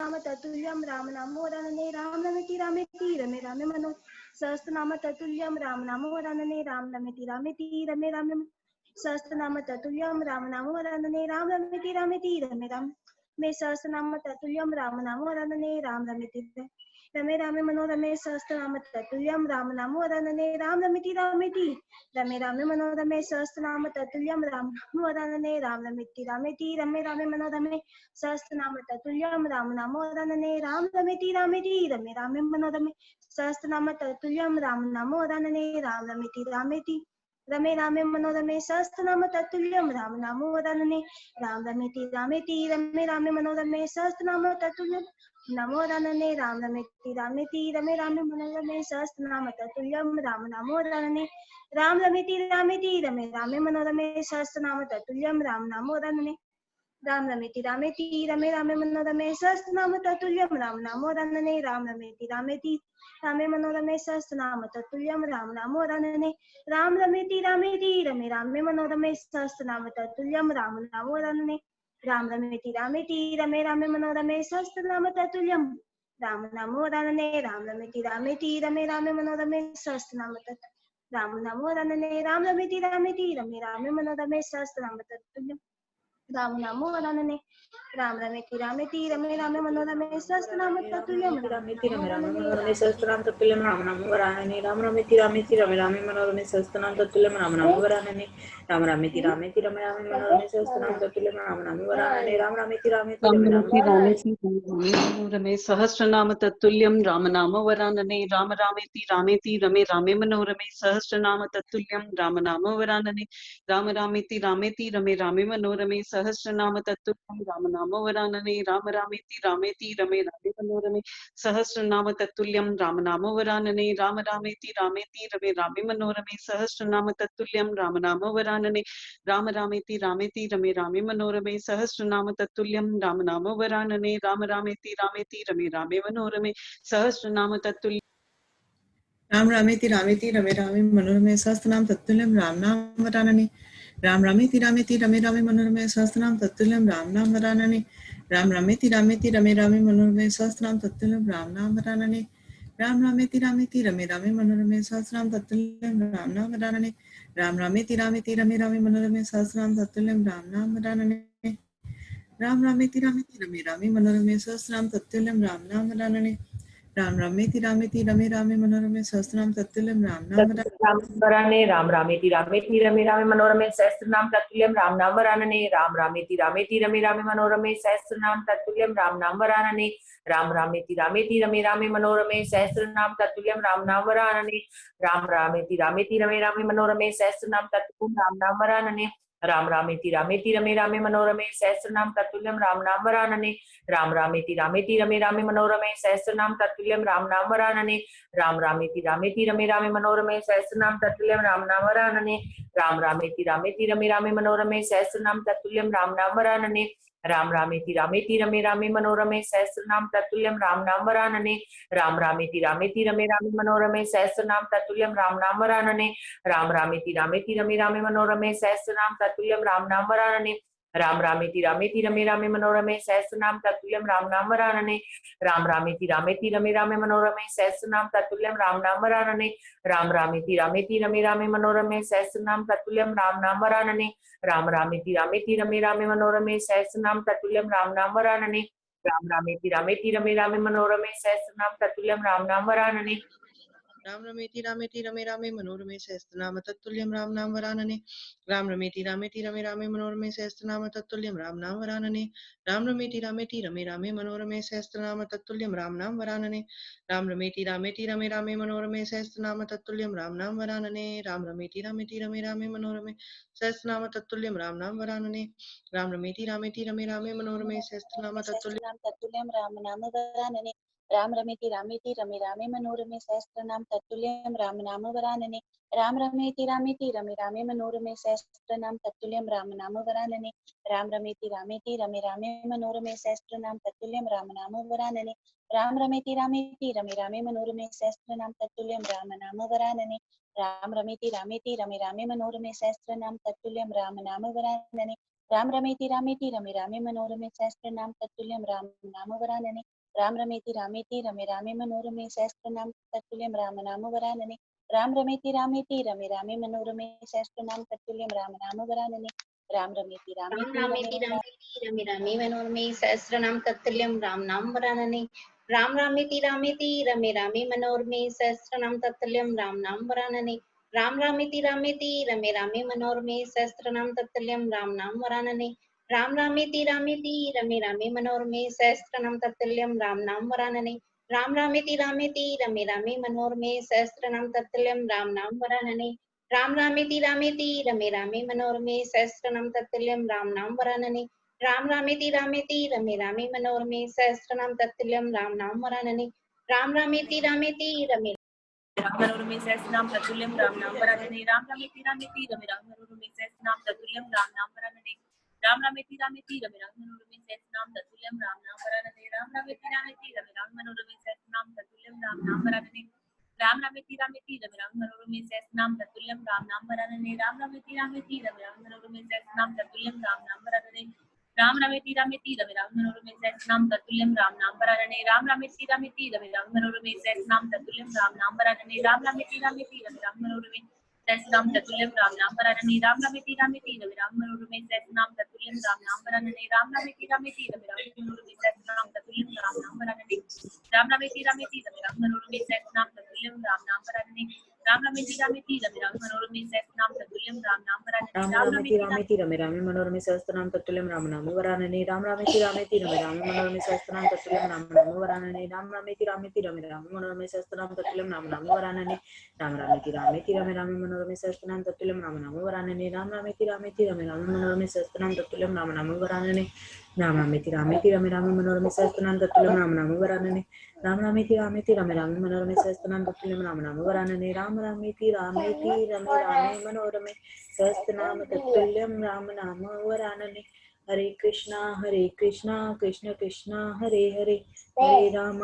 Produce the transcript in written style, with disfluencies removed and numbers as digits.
नाम तत्तुल्यं राम नाम वरानने राम रमेति रामेति रमे रामे मनो सहस्रनाम तत्तुल्यं राम नाम वरानने राम रमेति रामेति रमे रामे सहस्रनाम तत्तुल्यं राम नाम वरानने राम रमेति रामेति रमे राम मे सहस्रनाम तत्तुल्यं राम नाम वरानने राम रमेति रमे रामे मनोरमे सहस्रनाम तत्तुल्यं राम नाम वरानने राम रमेति रामेति रमे रामे मनोरमे सहस्रनाम तत्तुल्यं राम नाम वरानने राम रमेति रामेति रमे रामे मनोरमे सहस्रनाम तत्तुल्यं राम नाम वरानने राम रमेति रामेति रमे रामे मनोरमे सहस्रनाम तत्तुल्यं राम नाम वरानने राम रमेति रामेति रमे रामे मनोरमे सहस्रनाम तत्तुल्यं राम नाम वरानने राम रमेति रामेति रमे रामे मनोरमे सहस्रनाम तत्तुल्यं नमो वरानने राम रमेति रामेति रमे रामे मनोरमे सहस्रनाम तत्तुल्यं राम नाम वरानने राम रमेति रामेति रमे रामे मनोरमे सहस्रनाम तत्तुल्यं राम नाम वरानने राम रमेति रामेति रमे रामे मनोरमे सहस्रनाम तत्तुल्यं राम नाम वरानने राम रमेति रामेति रामे मनोरमे सहस्रनाम तत्तुल्यं राम नाम वरानने राम रमेति रामेति रमे रामे मनोरमे सहस्रनाम तत्तुल्यं राम नाम वरानने राम रमेति रामेति रमे रामे मनोरमे सहस्रनाम तत्तुल्यं राम नाम वरानने राम रमेति रामेति रमे रामे मनोरमे सहस्रनाम तत्तुल्यं राम नाम वरानने राम रमेति रामेति रमे रामे मनोरमे सहस्रनाम तत्तुल्यं राम नाम वरानने राम रमेति रामेति रमे रामे मनोरमे सहस्रनाम तत्तुल्यं रामेति रमे रामे मनोरमे सहस्रनाम तत्तुल्यं राम नाम वरानने राम रमेति रामेति रमे रामे मनोरमे सहस्रनाम तत्तुल्यं राम नाम वरानने राम रमेति रामेति रमे रामे मनोरमे सहस्रनाम तत्तुल्यं राम नाम वरानने राम रमेति रामेति रमे मनोरमे सहस्रनाम तत्तुल्यं राम नाम वरानने राम रामेति रामेति रमे रामे मनोरमे सहस्रनाम तत्तुल्यं राम नाम वरानने राम रामेति रामेति रमे रामे मनोरमे सहस्रनाम तत्तुल्यं राम नाम वरानने राम रामेति रामेति रमे रामे मनोरमे सहस्रनाम तत्तुल्यं राम नाम वरानने राम रामेति रामेति रमे रामे मनोरमे सहस्रनाम तत्तुल्यं राम नाम वरानने राम रामेति रामेति रमे रामे मनोरमे सहस्रनाम तत्तुल्यं राम नाम वरानने राम रामेति रामेति रमे रामे मनोरमे सहस्रनाम तत्तुल्यं राम रामेति रामेति रमे रामे मनोरमे सहस्रनाम तत्तुल्यं राम नाम वरानने राम रामेति रामेति रमे रामे मनोरमे सहस्रनाम तत्तुल्यं राम नाम वरानने राम रामेति रामेति रमे रामे मनोरमे सहस्रनाम तत्तुल्यं राम नाम वरानने राम रामेति रामेति रमे रामे मनोरमे सहस्रनाम तत्तुल्यं राम नाम वरानने राम रामेति रामेति रमे रामे मनोरमे सहस्रनाम तत्तुल्यं राम नाम वरानने राम रामेति रामेति रमे रामे मनोरमे सहस्रनाम तत्तुल्यं राम नाम वरानने राम रामेति रामेति रमे रामे मनोरमे सहस्रनाम तत्तुल्यं राम नाम वरानने राम रामेति रामेति रमे रामे मनोरमे सहस्रनाम तत्तुल्यं राम नाम वरानने राम रामेति रामेति रमे रामे मनोरमे सहस्रनाम तत्तुल्यं राम नाम वरानने राम रामेति रामेति रमे रामे मनोरमे सहस्रनाम तत्तुल्यं राम नाम वरानने राम रामेति रामेति रमे रामे मनोरमे सहस्रनाम तत्तुल्यं राम नाम वरानने राम रामेति रामेति रमे रामे मनोरमे सहस्रनाम तत्तुल्यं राम नाम वरानने राम रामेति रामेति रमे रामे मनोरमे सहस्रनाम तत्तुल्यं राम नाम वरानने राम रामेति रामेति रमे रामे मनोरमे सहस्रनाम तत्तुल्यं राम नाम वरानने राम रामेति रामेति रमे रामे मनोरमे सहस्रनाम तत्तुल्यं राम नाम वरानने राम रामेति रामेति रमे रामे मनोरमे सहस्रनाम तत्तुल्यं राम नाम वरानने राम रामेति रामेति रमे रामे मनोरमे सहस्रनाम तत्तुल्यं राम नाम वरानने राम रामेति रामेति रमे रामे मनोरमे सहस्रनाम तत्तुल्यं राम नाम वरानने राम रामेति रामेति रमे रामे मनोरमे सहस्रनाम तत्तुल्यं राम नाम वरानने राम रामेति रामेति रमे रामे मनोरमे सहस्रनाम तत्तुल्यं राम नाम वरानने राम रामेति रामेति रमे रामे मनोरमे सहस्रनाम तत्तुल्यं राम नाम वरानने राम रामेति रामेति रमे रामे मनोरमे सहस्रनाम तत्तुल्यं राम नाम वरानने राम रामेति रामेति रमे रामे मनोरमे सहस्रनाम तत्तुल्यं राम नाम वरानने राम रमेति रामेति रमे रामे मनोरमे सहस्रनाम तत्तुल्यं राम नाम वरानने राम रमेति रामेति रमे रामे मनोरमे सहस्रनाम तत्तुल्यं राम नाम वरानने राम रमेति रामेति रमे रामे मनोरमे सहस्रनाम तत्तुल्यं राम नाम वरानने राम रमेति रामेति रमे रामे मनोरमे सहस्रनाम तत्तुल्यं राम नाम वरानने राम रमेति रामेति रमे रामे मनोरमे सहस्रनाम तत्तुल्यं राम नाम वरानने राम रमेति रामेति रमे रामे मनोरमे सहस्रनाम तत्तुल्यं राम नाम वरानने राम रमेति रामेति रमे रामे मनोरमे सहस्रनाम तत्तुल्यं राम नाम वरानने राम रमेति रामेति रमे रामे मनोरमे सहस्रनाम तत्तुल्यं राम नाम वरानने राम रमेति रामेति रमे रामे मनोरमे सहस्रनाम तत्तुल्यं राम नाम वरानने राम रमेति रामेति रमे रामे मनोरमे सहस्रनाम तत्तुल्यं राम नाम वरानने राम रमेति रामेति रमे रामे मनोरमे सहस्रनाम तत्तुल्यं राम नाम वरानने राम रमेति रमे रामे मनोरमे सहस्रनाम तत्तुल्यं राम नाम वरानने राम रमेति रमे रामे मनोरमे सहस्रनाम तत्तुल्यं राम नाम वरानने राम रमेति रमे रामे मनोरमे सहस्रनाम तत्तुल्यं राम नाम वरानने राम रमेति रमे रामे मनोरमे सहस्रनाम तत्तुल्यं राम नाम वरानने राम रमेति रमे रामे मनोरमे सहस्रनाम तत्तुल्यं राम नाम वरानने राम रमेति रमे रामे मनोरमे सहस्रनाम तत्तुल्यं राम नाम वरानने राम रमेति रमे रामे मनोरमे सहस्रनाम तत्तुल्यं राम नाम वरानने राम रमेति रमे रामे मनोरमे सहस्रनाम तत्तुल्यं राम नाम वरानने राम रमेति रमे रामे मनोरमे सहस्रनाम तत्तुल्यं राम नाम वरानने राम रमेति रमे रामे मनोरमे सहस्रनाम तत्तुल्यं राम नाम वरानने राम रमेति रमे राम मनोरमे सहस्रनाम तत्तुल्यं राम नाम वरानने राम रमेति रमे राम मनोरमे सहस्रनाम तत्तुल्यं राम नाम वरानने राम रमेति रमे राम मनोरमे सहस्रनाम तत्तुल्यं राम नाम वरानने राम रमेति रमे राम मनोरमे सहस्रनाम तत्तुल्यं राम नाम वरानने राम रमेति रमे राम मनोरमे सहस्रनाम तत्तुल्यं राम नाम वरानने राम रमेति रमे राम मनोरमे सहस्रनाम तत्तुल्यं राम नाम वरानने राम रमेति रमे राम मनोरमे सहस्रनाम तत्तुल्यं राम नाम वरानने राम रमेति रमे राम मनोरमे सहस्रनाम तत्तुल्यं राम नाम वरानने राम रमेति रमे राम मनोरमे सहस्रनाम तत्तुल्यं राम नाम वरानने राम रमेति रमे राम मनोरमे सहस्रनाम तत्तुल्यं राम नाम वरानने राम रमेति रमे राम मनोरमे सहस्रनाम तत्तुल्यं राम नाम वरानने राम रमेति रमे राम मनोरमे सहस्रनाम तत्तुल्यं राम नाम वरानने राम रमेति रमे राम मनोरमे सहस्रनाम तत्तुल्यं राम नाम वरानने राम रमेति रमे रामे मनोरमे सहस्रनाम तत्तुल्यं राम नाम वरानने राम रमेति रमे रामे मनोरमे सहस्रनाम तत्तुल्यं राम नाम वरानने राम रमेति रमे रामे मनोरमे सहस्रनाम तत्तुल्यं राम नाम वरानने राम रमेति रमे रामे मनोरमे सहस्रनाम तत्तुल्यं राम नाम वरानने राम रमेति रमे रामे मनोरमे सहस्रनाम तत्तुल्यं राम नाम वरानने राम रमेति रमे रामे मनोरमे सहस्रनाम तत्तुल्यं राम नाम वरानने राम रमेति रमे रामे मनोरमे सहस्रनाम तत्तुल्यं राम नाम वरानने राम रमेति रमे रामे मनोरमे सहस्रनाम तत्तुल्यं राम नाम वरानने हरे कृष्णा कृष्ण कृष्ण हरे हरे हरे राम